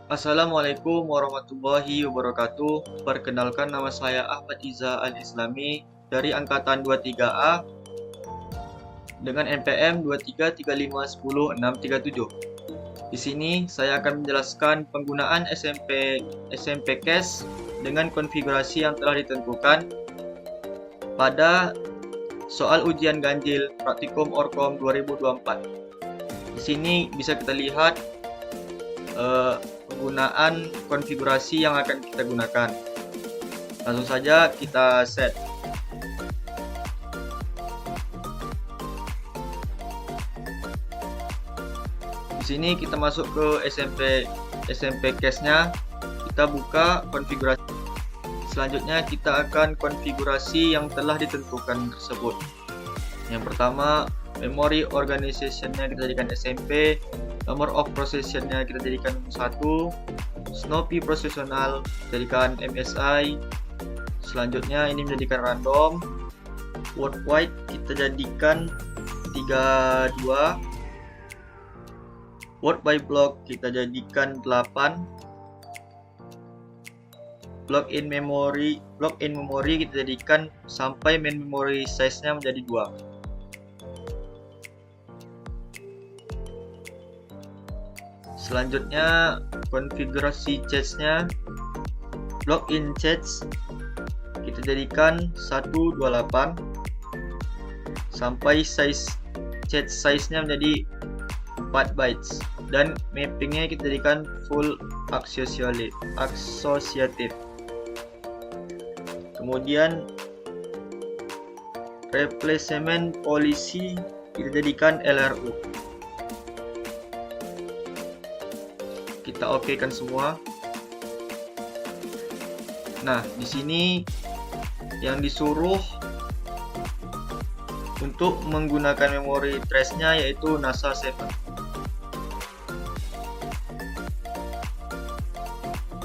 Assalamualaikum warahmatullahi wabarakatuh. Perkenalkan, nama saya Ahmad Iza Al-Islami dari angkatan 23A dengan NPM 233510637. Di sini saya akan menjelaskan penggunaan SMP Cache dengan konfigurasi yang telah ditentukan pada soal ujian ganjil Praktikum Orkom 2024. Di sini bisa kita lihat penggunaan konfigurasi yang akan kita gunakan. Langsung saja kita set. Di sini kita masuk ke SMP Cache-nya. Kita buka konfigurasi. Selanjutnya kita akan konfigurasi yang telah ditentukan tersebut. Yang pertama, memory organization-nya kita jadikan SMP, number of procession-nya kita jadikan 1, Snoopy procesional jadikan MSI. Selanjutnya ini menjadikan random, word wide kita jadikan 32, word by block kita jadikan 8, block in memory kita jadikan sampai main memory size-nya menjadi 2. Selanjutnya konfigurasi cache-nya, block in cache kita jadikan 128 sampai cache size-nya menjadi 4 bytes, dan mappingnya kita jadikan full associative. Kemudian replacement policy kita jadikan LRU. Kita okekan semua. Nah, di sini yang disuruh untuk menggunakan memory trace-nya yaitu NASA 7.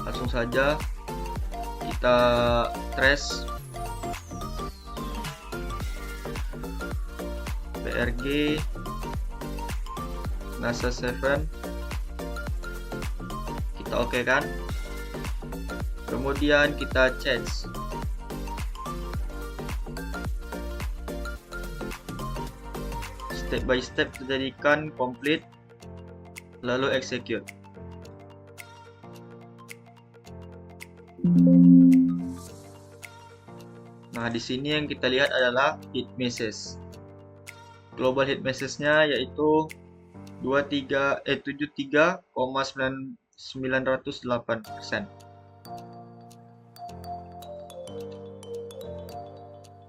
Langsung saja kita trace PRG NASA 7. Kita oke kan? Kemudian kita change. Step by step kita jadikan complete, lalu execute. Nah, di sini yang kita lihat adalah hit message. Global hit message-nya yaitu 73,908%.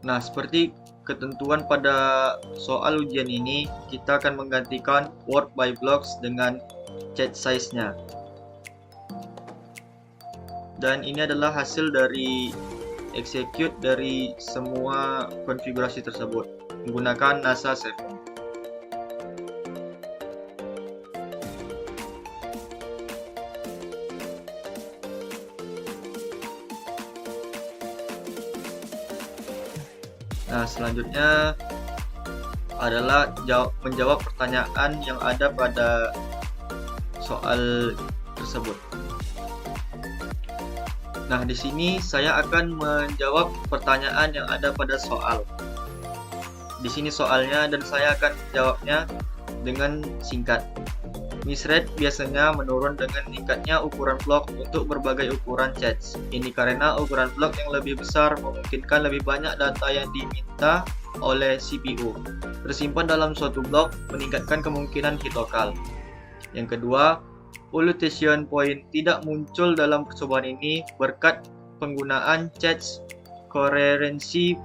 Nah, seperti ketentuan pada soal ujian ini, kita akan menggantikan word by blocks dengan cache size-nya. Dan ini adalah hasil dari execute dari semua konfigurasi tersebut menggunakan NASA 7. Nah, selanjutnya adalah menjawab pertanyaan yang ada pada soal tersebut. Nah, di sini saya akan menjawab pertanyaan yang ada pada soal. Di sini soalnya, dan saya akan menjawabnya dengan singkat. Miss rate biasanya menurun dengan meningkatnya ukuran blok untuk berbagai ukuran cache. Ini karena ukuran blok yang lebih besar memungkinkan lebih banyak data yang diminta oleh CPU tersimpan dalam suatu blok, meningkatkan kemungkinan hit lokal. Yang kedua, pollution point tidak muncul dalam percobaan ini berkat penggunaan cache coherency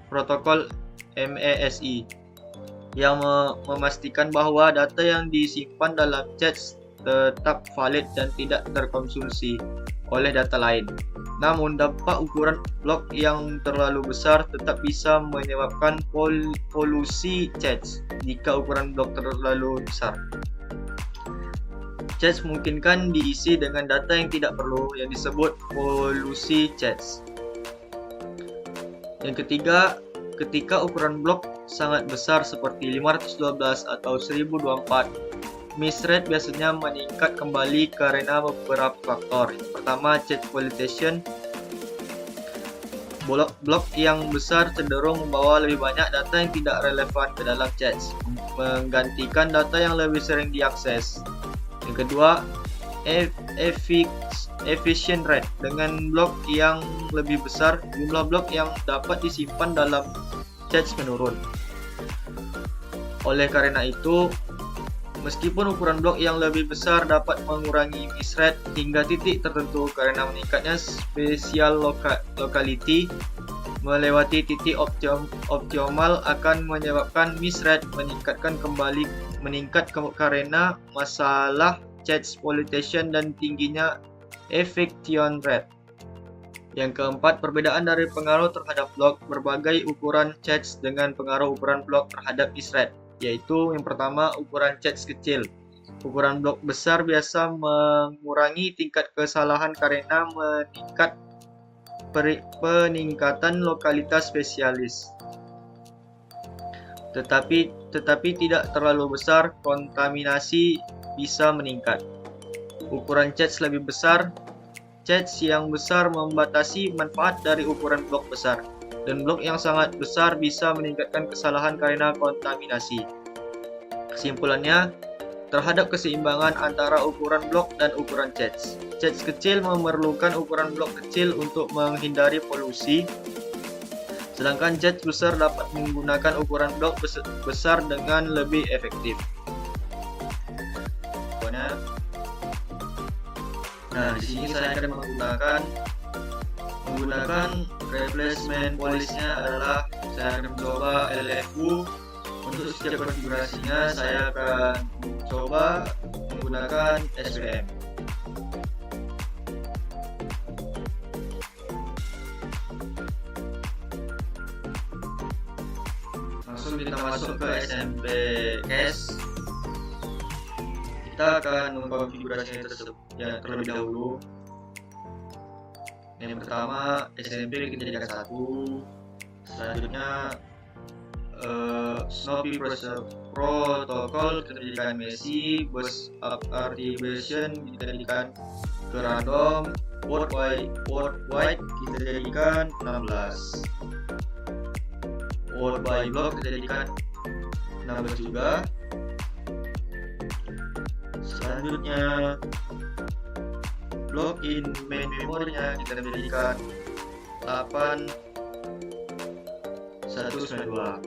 protokol MASI yang memastikan bahwa data yang disimpan dalam cache tetap valid dan tidak terkonsumsi oleh data lain. Namun, dampak ukuran blok yang terlalu besar tetap bisa menyebabkan polusi cache jika ukuran blok terlalu besar. Cache memungkinkan diisi dengan data yang tidak perlu, yang disebut polusi cache. Yang ketiga, ketika ukuran blok sangat besar seperti 512 atau 1024, misread biasanya meningkat kembali karena beberapa faktor. Pertama, chat exploitation. Blok yang besar cenderung membawa lebih banyak data yang tidak relevan ke dalam chats, menggantikan data yang lebih sering diakses. Yang kedua, efficient rate. Dengan blok yang lebih besar, jumlah blok yang dapat disimpan dalam chats menurun. Oleh karena itu, meskipun ukuran blok yang lebih besar dapat mengurangi misread hingga titik tertentu karena meningkatnya spatial locality, melewati titik optimal akan menyebabkan misread meningkat karena masalah chat exploitation dan tingginya efficient rate. Yang keempat, perbedaan dari pengaruh terhadap blok. Berbagai ukuran chats dengan pengaruh ukuran blok terhadap misread, yaitu yang pertama, ukuran chats kecil. Ukuran blok besar biasa mengurangi tingkat kesalahan karena peningkatan lokalitas spesialis. Tetapi tidak terlalu besar, kontaminasi bisa meningkat. Ukuran chats lebih besar. Chats yang besar membatasi manfaat dari ukuran blok besar, dan blok yang sangat besar bisa meningkatkan kesalahan karena kontaminasi. Kesimpulannya, terhadap keseimbangan antara ukuran blok dan ukuran chats. Chats kecil memerlukan ukuran blok kecil untuk menghindari polusi, sedangkan chats besar dapat menggunakan ukuran blok besar dengan lebih efektif. Nah, di sini saya akan menggunakan replacement policy-nya adalah saya akan mencoba LFU. Untuk setiap konfigurasinya saya akan coba menggunakan SVM. Langsung kita masuk ke SMP Cache. Kita akan mengkonfigurasinya terlebih dahulu. Yang pertama, SMP kita jadikan 1. Selanjutnya Snoopy Protocol kita jadikan Messi. Bus Activation kita jadikan ke random. Worldwide kita jadikan 16. World by block kita jadikan 16 juga. Selanjutnya, block in main memorinya kita jadikan 8192.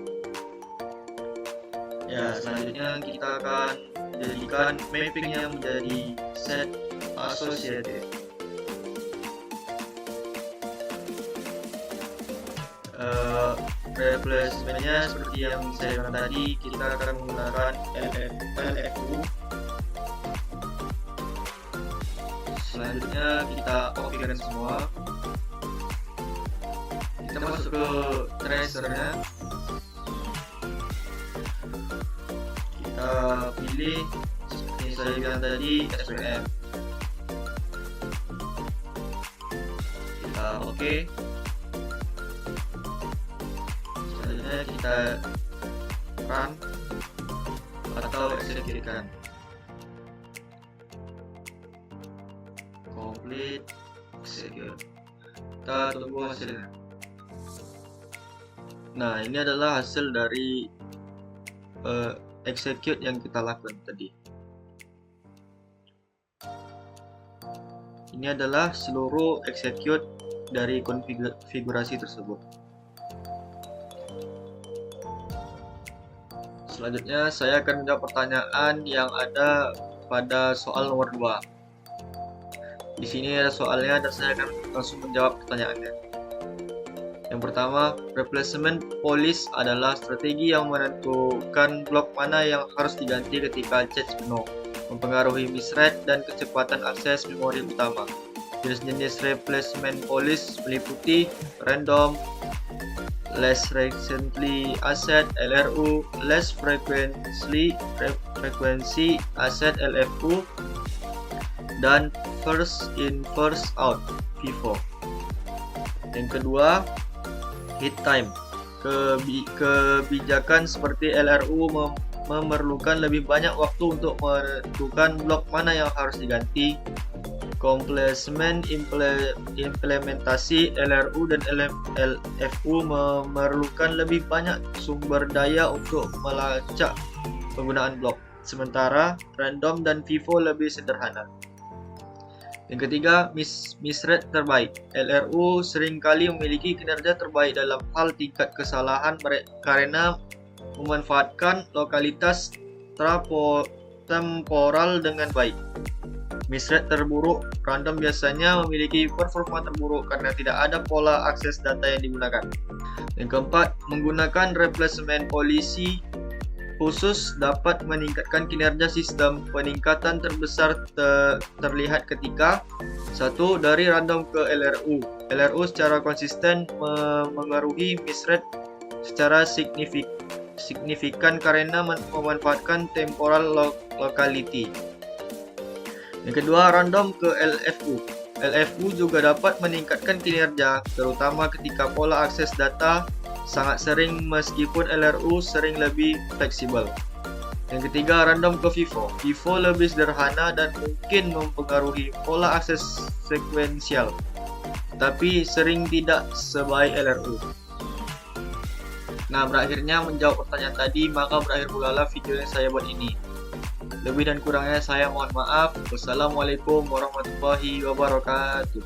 Ya, selanjutnya kita akan jadikan mappingnya menjadi set associated. Replacementnya seperti yang saya katakan tadi, kita akan menggunakan LFU. Selanjutnya kita copykan semua. Kita masuk ke tracernya. Kita pilih seperti saya bilang tadi SVM. Kita oke. Selanjutnya kita run atau execute-kan. Complete execute. Kita tunggu hasilnya. Nah, ini adalah hasil dari execute yang kita lakukan tadi. Ini adalah seluruh execute dari konfigurasi tersebut. Selanjutnya saya akan menjawab pertanyaan yang ada pada soal nomor 2. Di sini ada soalnya dan saya akan langsung menjawab pertanyaannya. Yang pertama, replacement policy adalah strategi yang menentukan blok mana yang harus diganti ketika chats penuh, mempengaruhi misread dan kecepatan akses memori utama. Jenis-jenis replacement policy meliputi random, less recently asset LRU, less frequency asset LFU, dan first in first out FIFO. Yang kedua, hit time. Kebijakan seperti LRU memerlukan lebih banyak waktu untuk menentukan blok mana yang harus diganti. Completion implementasi LRU dan LFU memerlukan lebih banyak sumber daya untuk melacak penggunaan blok, sementara random dan FIFO lebih sederhana. Yang ketiga, misread terbaik. LRU seringkali memiliki kinerja terbaik dalam hal tingkat kesalahan karena memanfaatkan lokalitas temporal dengan baik. Misread terburuk, random biasanya memiliki performa terburuk karena tidak ada pola akses data yang digunakan. Yang keempat, menggunakan replacement policy khusus dapat meningkatkan kinerja sistem. Peningkatan terbesar terlihat ketika 1. Dari random ke LRU. LRU secara konsisten mengaruhi misread secara signifikan karena memanfaatkan temporal locality. Yang kedua, random ke LFU. LFU juga dapat meningkatkan kinerja, terutama ketika pola akses data sangat sering meskipun LRU sering lebih fleksibel. Yang ketiga, random ke FIFO. FIFO lebih sederhana dan mungkin mempengaruhi pola akses sekuensial, tapi sering tidak sebaik LRU. Nah, berakhirnya menjawab pertanyaan tadi, maka berakhir pula video yang saya buat ini. Lebih dan kurangnya saya mohon maaf. Wassalamualaikum warahmatullahi wabarakatuh.